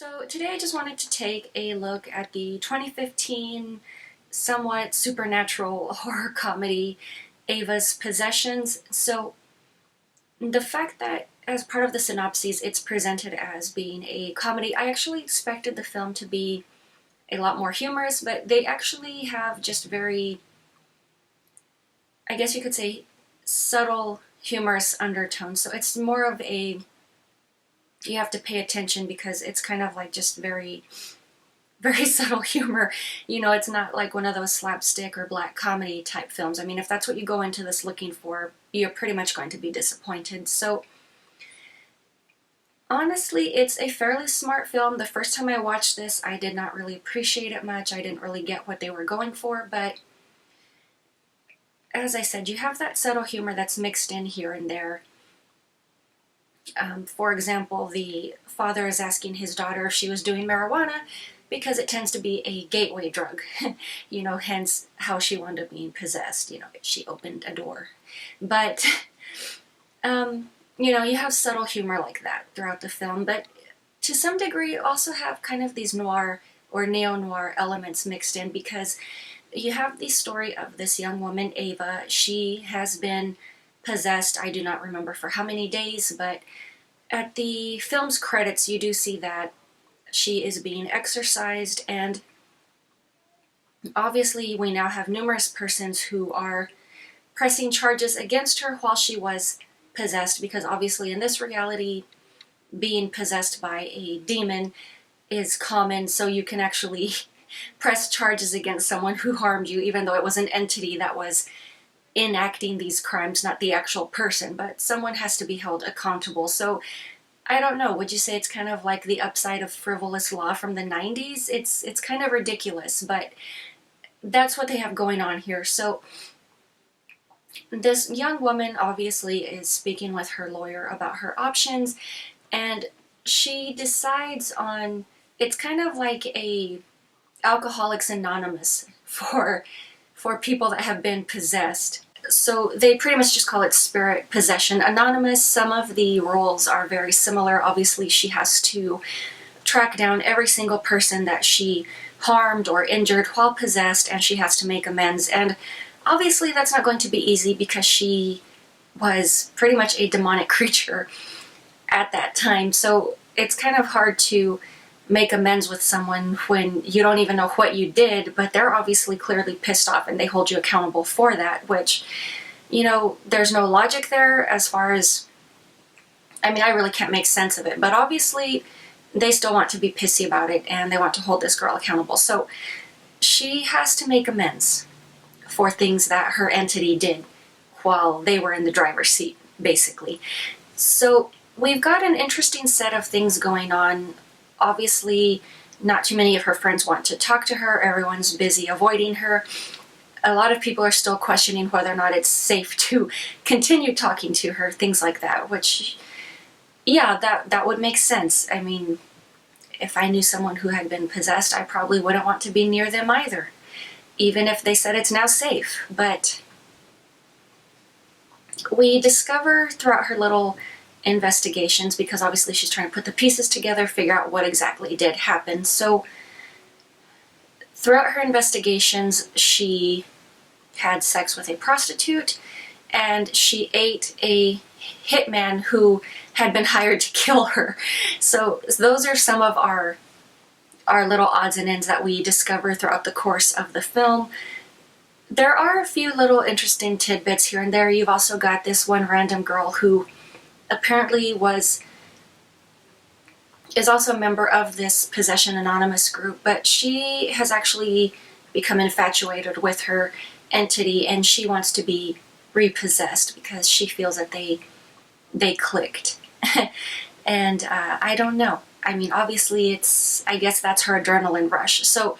So today I just wanted to take a look at the 2015 somewhat supernatural horror comedy Ava's Possessions. So the fact that as part of the synopses it's presented as being a comedy, I actually expected the film to be a lot more humorous, but they actually have just very, I guess you could say, subtle humorous undertones. So it's more of a, you have to pay attention because it's kind of like just very subtle humor. You know, it's not like one of those slapstick or black comedy type films. I mean, if that's what you go into this looking for, you're pretty much going to be disappointed. So honestly, it's a fairly smart film. The first time I watched this, I did not really appreciate it much. I didn't really get what they were going for, but as I said, you have that subtle humor that's mixed in here and there. For example, the father is asking his daughter if she was doing marijuana because it tends to be a gateway drug, you know, hence how she wound up being possessed. You know, she opened a door. But, you know, you have subtle humor like that throughout the film, but to some degree you also have kind of these noir or neo-noir elements mixed in because you have the story of this young woman, Ava. She has been possessed, I do not remember for how many days, but at the film's credits you do see that she is being exorcised, and obviously we now have numerous persons who are pressing charges against her while she was possessed, because obviously in this reality being possessed by a demon is common, so you can actually press charges against someone who harmed you even though it was an entity that was enacting these crimes, not the actual person, but someone has to be held accountable. So I don't know, would you say it's kind of like the upside of frivolous law from the 90s? It's kind of ridiculous, but that's what they have going on here. So this young woman obviously is speaking with her lawyer about her options, and she decides on, it's kind of like a Alcoholics Anonymous for people that have been possessed. So they pretty much just call it spirit possession anonymous. Some of the roles are very similar. Obviously she has to track down every single person that she harmed or injured while possessed, and she has to make amends. And obviously that's not going to be easy because she was pretty much a demonic creature at that time. So it's kind of hard to make amends with someone when you don't even know what you did, but they're obviously clearly pissed off and they hold you accountable for that, which, you know, there's no logic there as far as, I mean, I really can't make sense of it, but obviously they still want to be pissy about it and they want to hold this girl accountable. So she has to make amends for things that her entity did while they were in the driver's seat, basically. So we've got an interesting set of things going on. Obviously, not too many of her friends want to talk to her. Everyone's busy avoiding her. A lot of people are still questioning whether or not it's safe to continue talking to her, things like that, which, yeah, that would make sense. I mean, if I knew someone who had been possessed, I probably wouldn't want to be near them either, even if they said it's now safe. But we discover throughout her little investigations, because obviously she's trying to put the pieces together, figure out what exactly did happen. So throughout her investigations, she had sex with a prostitute and she ate a hitman who had been hired to kill her. So those are some of our little odds and ends that we discover throughout the course of the film. There are a few little interesting tidbits here and there. You've also got this one random girl who apparently is also a member of this Possession Anonymous group, but she has actually become infatuated with her entity and she wants to be repossessed because she feels that they clicked. And I don't know. I mean, obviously I guess that's her adrenaline rush. So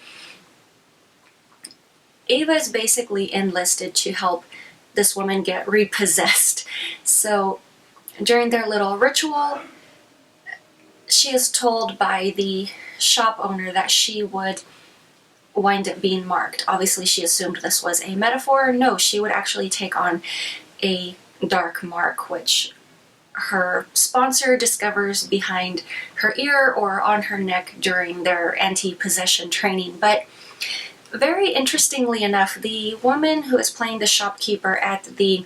Ava is basically enlisted to help this woman get repossessed. So during their little ritual, she is told by the shop owner that she would wind up being marked. Obviously she assumed this was a metaphor. No, she would actually take on a dark mark, which her sponsor discovers behind her ear or on her neck during their anti-possession training. But very interestingly enough, the woman who is playing the shopkeeper at the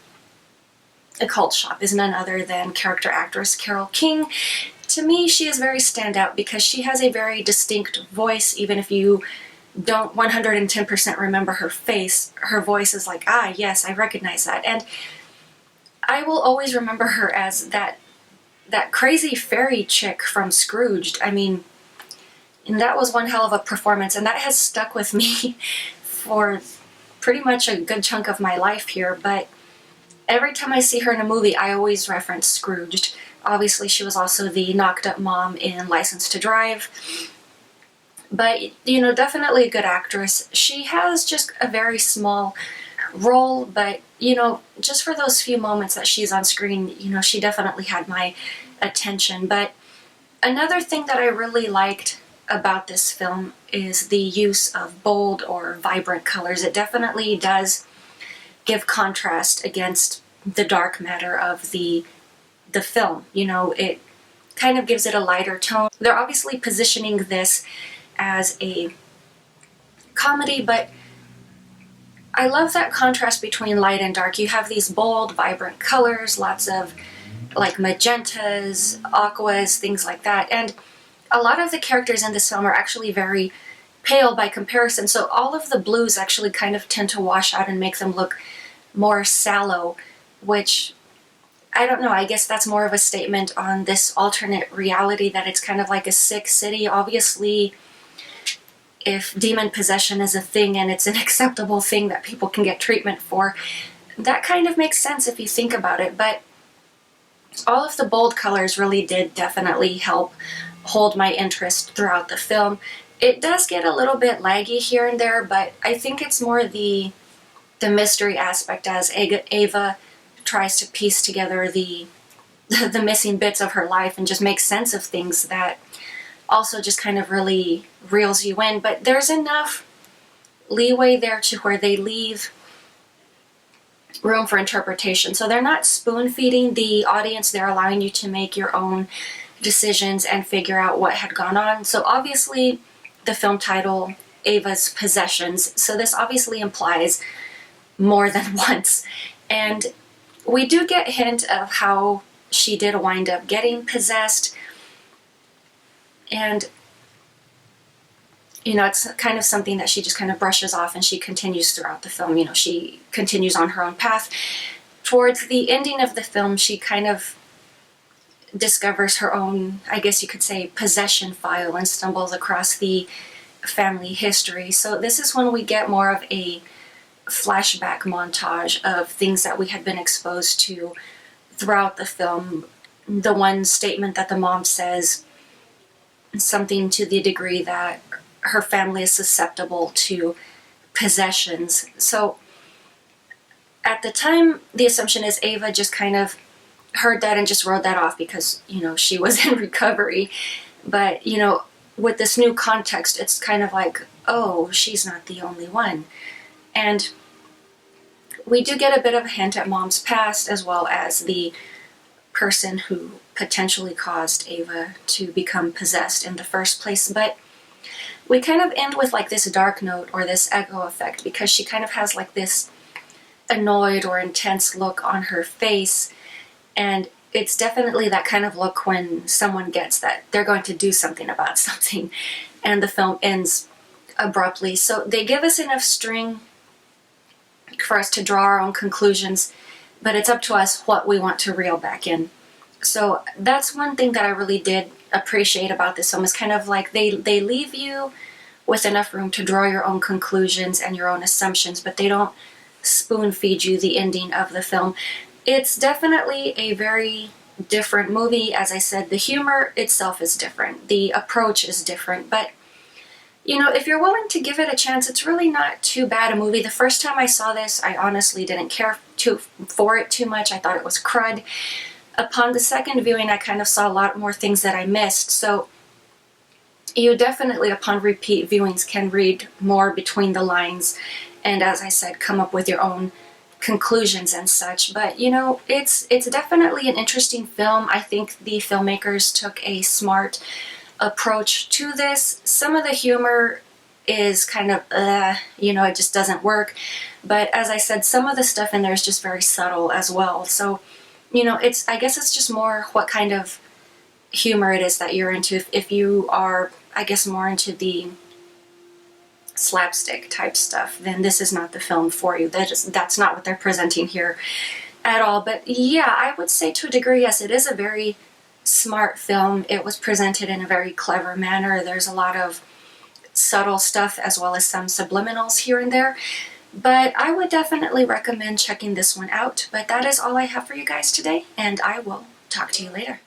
occult shop is none other than character actress Carole King. To me, she is very standout because she has a very distinct voice. Even if you don't 110% remember her face, her voice is like, ah, yes, I recognize that. And I will always remember her as that crazy fairy chick from Scrooged. I mean, and that was one hell of a performance, and that has stuck with me for pretty much a good chunk of my life here. But every time I see her in a movie, I always reference Scrooged. Obviously, she was also the knocked-up mom in License to Drive. But, you know, definitely a good actress. She has just a very small role, but, you know, just for those few moments that she's on screen, you know, she definitely had my attention. But another thing that I really liked about this film is the use of bold or vibrant colors. It definitely does give contrast against the dark matter of the film. You know, it kind of gives it a lighter tone. They're obviously positioning this as a comedy, but I love that contrast between light and dark. You have these bold, vibrant colors, lots of like magentas, aquas, things like that. And a lot of the characters in this film are actually very pale by comparison, so all of the blues actually kind of tend to wash out and make them look more sallow, which, I don't know, I guess that's more of a statement on this alternate reality that it's kind of like a sick city. Obviously, if demon possession is a thing and it's an acceptable thing that people can get treatment for, that kind of makes sense if you think about it. But all of the bold colors really did definitely help hold my interest throughout the film. It does get a little bit laggy here and there, but I think it's more the mystery aspect as Ava tries to piece together the missing bits of her life and just make sense of things that also just kind of really reels you in. But there's enough leeway there to where they leave room for interpretation. So they're not spoon-feeding the audience, they're allowing you to make your own decisions and figure out what had gone on. So obviously the film title, Ava's Possessions, so this obviously implies more than once. And we do get a hint of how she did wind up getting possessed. And, you know, it's kind of something that she just kind of brushes off and she continues throughout the film. You know, she continues on her own path. Towards the ending of the film, she kind of discovers her own, I guess you could say, possession file and stumbles across the family history. So this is when we get more of a flashback montage of things that we had been exposed to throughout the film. The one statement that the mom says, something to the degree that her family is susceptible to possessions. So at the time, the assumption is Ava just kind of heard that and just wrote that off because, you know, she was in recovery. But, you know, with this new context, it's kind of like, oh, she's not the only one. And we do get a bit of a hint at Mom's past, as well as the person who potentially caused Ava to become possessed in the first place. But we kind of end with like this dark note or this echo effect because she kind of has like this annoyed or intense look on her face. And it's definitely that kind of look when someone gets that they're going to do something about something, and the film ends abruptly. So they give us enough string for us to draw our own conclusions, but it's up to us what we want to reel back in. So that's one thing that I really did appreciate about this film, is kind of like they leave you with enough room to draw your own conclusions and your own assumptions, but they don't spoon feed you the ending of the film. It's definitely a very different movie. As I said, the humor itself is different. The approach is different. But, you know, if you're willing to give it a chance, it's really not too bad a movie. The first time I saw this, I honestly didn't care for it too much. I thought it was crud. Upon the second viewing, I kind of saw a lot more things that I missed. So you definitely, upon repeat viewings, can read more between the lines and, as I said, come up with your own conclusions and such. But you know, it's definitely an interesting film. I think the filmmakers took a smart approach to this. Some of the humor is kind of you know, it just doesn't work, but as I said, some of the stuff in there is just very subtle as well. So you know, I guess it's just more what kind of humor it is that you're into. If you are, I guess, more into the slapstick type stuff, then this is not the film for you. That's not what they're presenting here at all. But yeah, I would say to a degree, yes, it is a very smart film. It was presented in a very clever manner. There's a lot of subtle stuff as well as some subliminals here and there. But I would definitely recommend checking this one out. But that is all I have for you guys today, and I will talk to you later.